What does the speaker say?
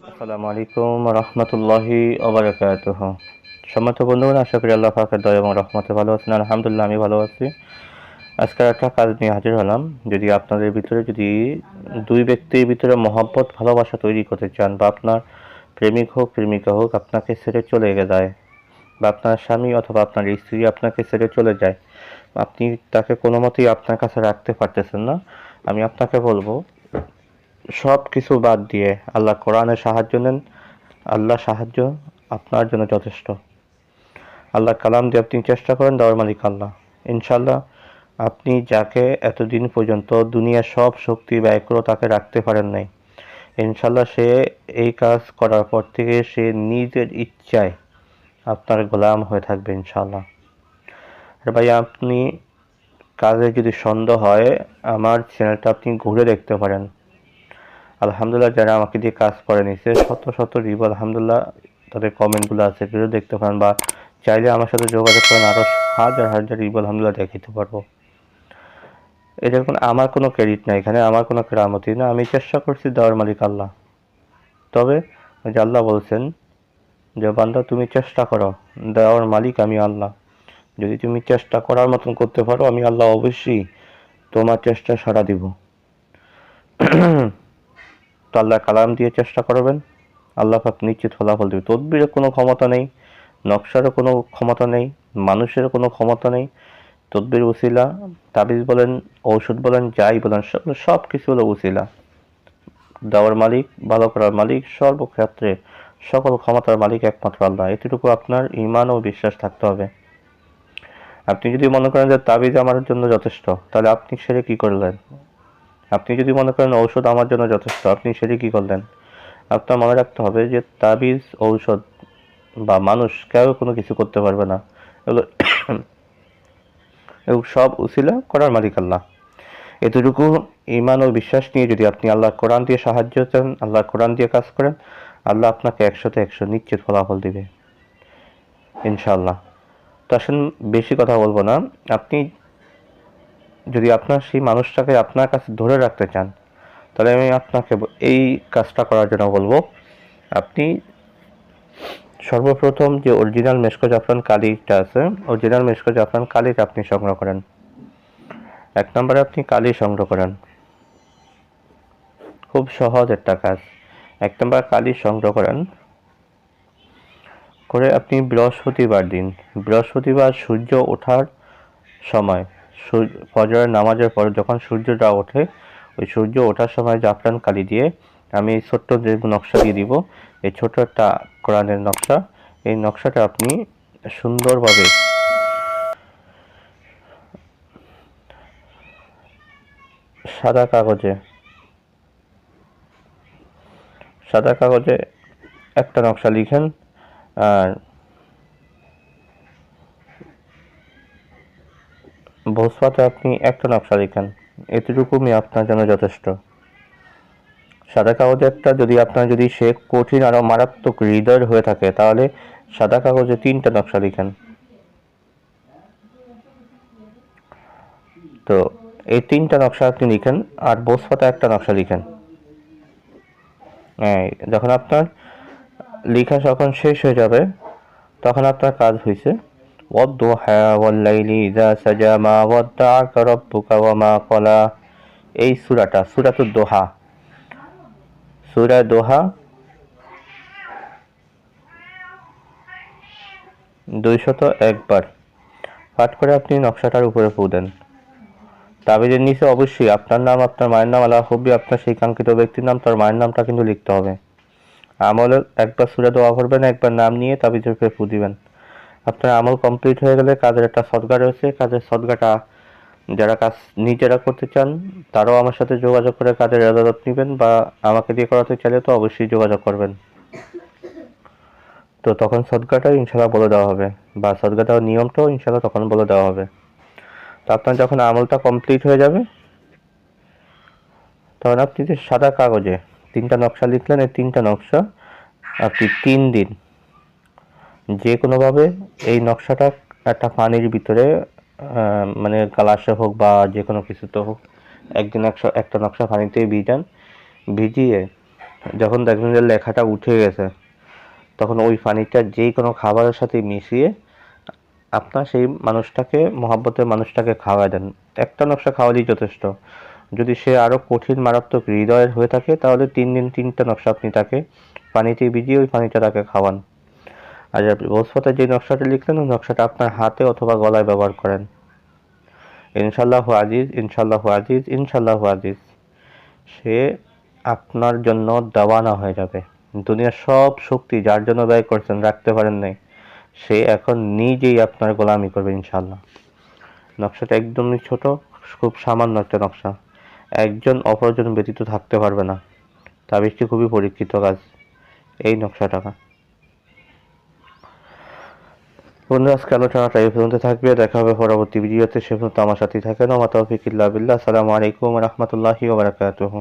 আসসালামু আলাইকুম রহমতুল্লাহি ওবারাকাতুহ। সম্মানিত বন্ধুগণ, আশা করি আল্লাহ পাকের দয়া এবং রহমতে ভালো আছেন। আলহামদুলিল্লাহ, আমি ভালো আছি। আজকে একটা কাজ নিয়ে হাজির হলাম। যদি আপনাদের ভিতরে দুই ব্যক্তির ভিতরে মহব্বত ভালোবাসা তৈরি করতে চান, বা আপনার প্রেমিক হোক প্রেমিকা হোক আপনাকে ছেড়ে চলে যায়, বা আপনার স্বামী অথবা আপনার স্ত্রী আপনাকে ছেড়ে চলে যায়, আপনি তাকে কোনো মতেই আপনার কাছে রাখতে পারতেছেন না, আমি আপনাকে বলবো সব কিছু বাদ দিয়ে আল্লাহ কোরআনের সাহায্য নেন। আল্লাহ সাহায্য আপনার জন্য যথেষ্ট। আল্লাহ কালাম দিয়ে আপনি চেষ্টা করেন, দেওয়ার মালিক আল্লাহ। ইনশাল্লাহ আপনি যাকে এতদিন পর্যন্ত দুনিয়ার সব শক্তি ব্যয় করে তাকে রাখতে পারেন নাই, ইনশাল্লাহ সে এই কাজ করার পর থেকে সে নিজের ইচ্ছায় আপনার গোলাম হয়ে থাকবে ইনশাল্লাহ। আর ভাই, আপনি কাজে যদি সন্দেহ হয়, আমার চ্যানেলটা আপনি ঘুরে দেখতে পারেন। আলহামদুলিল্লাহ, যারা আমাকে দিয়ে কাজ করে নিছে শত শত রিভিউ, আলহামদুলিল্লাহ তাদের কমেন্টগুলো আছে, ঘুরে দেখতে পারেন, বা চাইলে আমার সাথে যোগাযোগ করেন, আরও হাজার হাজার রিভিউ আলহামদুলিল্লাহ দেখাতে পারবো। এটা আমার কোনো ক্রেডিট নাই, এখানে আমার কোনো কেরামতি না, আমি চেষ্টা করছি, দেওয়ার মালিক আল্লাহ। তবে যে আল্লাহ বলছেন যে বান্দা তুমি চেষ্টা করো, দেওয়ার মালিক আমি আল্লাহ। যদি তুমি চেষ্টা করার মতন করতে পারো, আমি আল্লাহ অবশ্যই তোমার চেষ্টা সাড়া দিব। তো আল্লাহ কালাম দিয়ে চেষ্টা করবেন, আল্লাহ পাক নিশ্চিত ফলাফল দেবে। তদবিরের কোনো ক্ষমতা নেই, নকশারও কোনো ক্ষমতা নেই, মানুষের কোনো ক্ষমতা নেই। তদবির উসিলা, তাবিজ বলেন, ঔষধ বলেন, যাই বলেন, সব কিছু হলো উসিলা। দেওয়ার মালিক, ভালো করার মালিক, সর্বক্ষেত্রে সকল ক্ষমতার মালিক একমাত্র আল্লাহ। এতটুকু আপনার ঈমান ও বিশ্বাস থাকতে হবে। আপনি যদি মনে করেন যে তাবিজ আমার জন্য যথেষ্ট, তাহলে আপনি সেরে কি করলেন? আপনি যদি মনে করেন ঔষধ আমার জন্য যথেষ্ট, আপনি সেরে কি করলেন? আপনার মনে রাখতে হবে যে তাবিজ, ঔষধ বা মানুষ কেউ কোনো কিছু করতে পারবে না। এগুলো সব উসিলা করার মালিক আল্লাহ। এতটুকু ঈমান ও বিশ্বাস নিয়ে যদি আপনি আল্লাহর কোরআন দিয়ে সাহায্য চান, আল্লাহর কোরআন দিয়ে কাজ করেন, আল্লাহ আপনাকে 100তে 100 নিশ্চিত ফলাফল দিবে ইনশাআল্লাহ। তো আসলে বেশি কথা বলবো না। আপনি যদি আপনার সেই মানুষটাকে আপনার কাছে ধরে রাখতে চান, তাহলে আমি আপনাকে এই কাজটা করার জন্য বলবো। আপনি সর্বপ্রথম যে অরিজিনাল মেশকো জাফরান কালিটা আছে, অরিজিনাল মেশকো জাফরান কালিটা আপনি সংগ্রহ করেন। 1 নম্বরে আপনি কালি সংগ্রহ করেন। খুব সহজ একটা কাজ। 1 নম্বর কালি সংগ্রহ করেন, করে আপনি বৃহস্পতিবার সূর্য ওঠার সময়, ফজরের নামাজের পর যখন সূর্যটা ওঠে, ওই সূর্য ওঠার সময় জাফরান কালি দিয়ে আমি এই ছোট্ট যে নকশা দিয়ে দিব, এই ছোট্ট একটা কোরআনের নকশা, এই নকশাটা আপনি সুন্দরভাবে সাদা কাগজে একটা নকশা লিখেন, আর ভোজপাতে আপনি একটা নকশা লিখেন। এতটুকুই আপনার জন্য যথেষ্ট। সাদা কাগজে একটা, যদি সে কঠিন আরো মারাত্মক হৃদয়ের হয়ে থাকে, তাহলে সাদা কাগজে 3টা নকশা লিখেন। তো এই 3টা নকশা আপনি লিখেন, আর ভোজপাতে একটা নকশা লিখেন। যখন আপনার লেখা যখন শেষ হয়ে যাবে, তখন আপনার কাজ হয়েছে। ওয়াদ-দুহা ওয়াল-লাইলি ইযা সাজা মা ওয়াদ্দাআকা রাব্বুকা ওয়া মা ক্বালা। এই সূরাতুদ দোহা, সূরা দোহা 201 বার পাঠ করে আপনি নকশাটার উপরে ফু দেন। তাবিজের নিচে অবশ্যই আপনার নাম, আপনার মায়ের নাম, আলা হুব্বি আপনার সেই কাঙ্ক্ষিত ব্যক্তির নাম, তার মায়ের নামটা কিন্তু লিখতে হবে। আমলের একবার সূরা দোয়া করবেন, একবার নাম নিয়ে তাবিজের উপরে ফু দিবেন। আপনার আমল কমপ্লিট হয়ে গেলে কাজের একটা সদকা রয়েছে, কাজের সদকাটা যারা কাজ নিজেরা করতে চান তারাও আমার সাথে যোগাযোগ করে কাজের ইজাজত নেবেন, বা আমাকে দিয়ে করাতে চাইলে তো অবশ্যই যোগাযোগ করবেন। তো তখন সদকাটা ইনশাল্লাহ বলে দেওয়া হবে, বা সদকাটার নিয়মটাও ইনশাল্লাহ তখন বলে দেওয়া হবে। তো আপনার যখন আমলটা কমপ্লিট হয়ে যাবে, তখন আপনি যে সাদা কাগজে 3টা নকশা লিখলেন, এই 3টা নকশা আপনি 3 দিন যে কোনোভাবে এই নকশাটা একটা পানির ভিতরে, মানে গ্লাসে হোক বা যে কোনো কিছুতে হোক, একদিন একটা নকশা পানিতে ভিজান। ভিজিয়ে যখন দেখবেন যে লেখাটা উঠে গেছে, তখন ওই পানিটা যেই কোনো খাবারের সাথে মিশিয়ে আপনার সেই মানুষটাকে, মহব্বতের মানুষটাকে খাওয়াই দেন। একটা নকশা খাওয়ালেই যথেষ্ট। যদি সে আরও কঠিন মারাত্মক হৃদয়ের হয়ে থাকে, তাহলে 3 দিন 3টা নকশা আপনি তাকে পানিতে ভিজিয়ে ওই পানিটা তাকে খাওয়ান। আর ভোজপথে যে নকশাটা লিখলেন, ওই নকশাটা আপনার হাতে অথবা গলায় ব্যবহার করেন। ইনশাল্লাহু আজিজ, ইনশাল্লাহু আজিজ, ইনশাল্লাহু আজিজ। সে আপনার জন্য দেওয়ানা হয়ে যাবে। দুনিয়ার সব শক্তি যার জন্য ব্যয় করছেন, রাখতে পারেন নাই, সে এখন নিজেই আপনার গোলামি করবে ইনশাল্লাহ। নকশাটা একদমই ছোট, খুব সামান্য একটা নকশা। একজন অপরজন ব্যতীত থাকতে পারবে না। তাবিজটি খুবই পরীক্ষিত কাজ, এই নকশাটা। বন্ধু, আজকে আলোচনাটা এই পর্যন্ত থাকবে। দেখা হবে পরবর্তী ভিডিওতে। সে পর্যন্ত আমার সাথেই থাকেন। ওয়া মা তাওফীক ইল্লা বিল্লাহ। আসসালামু আলাইকুম ওয়া রাহমাতুল্লাহি ওয়া বারাকাতুহু।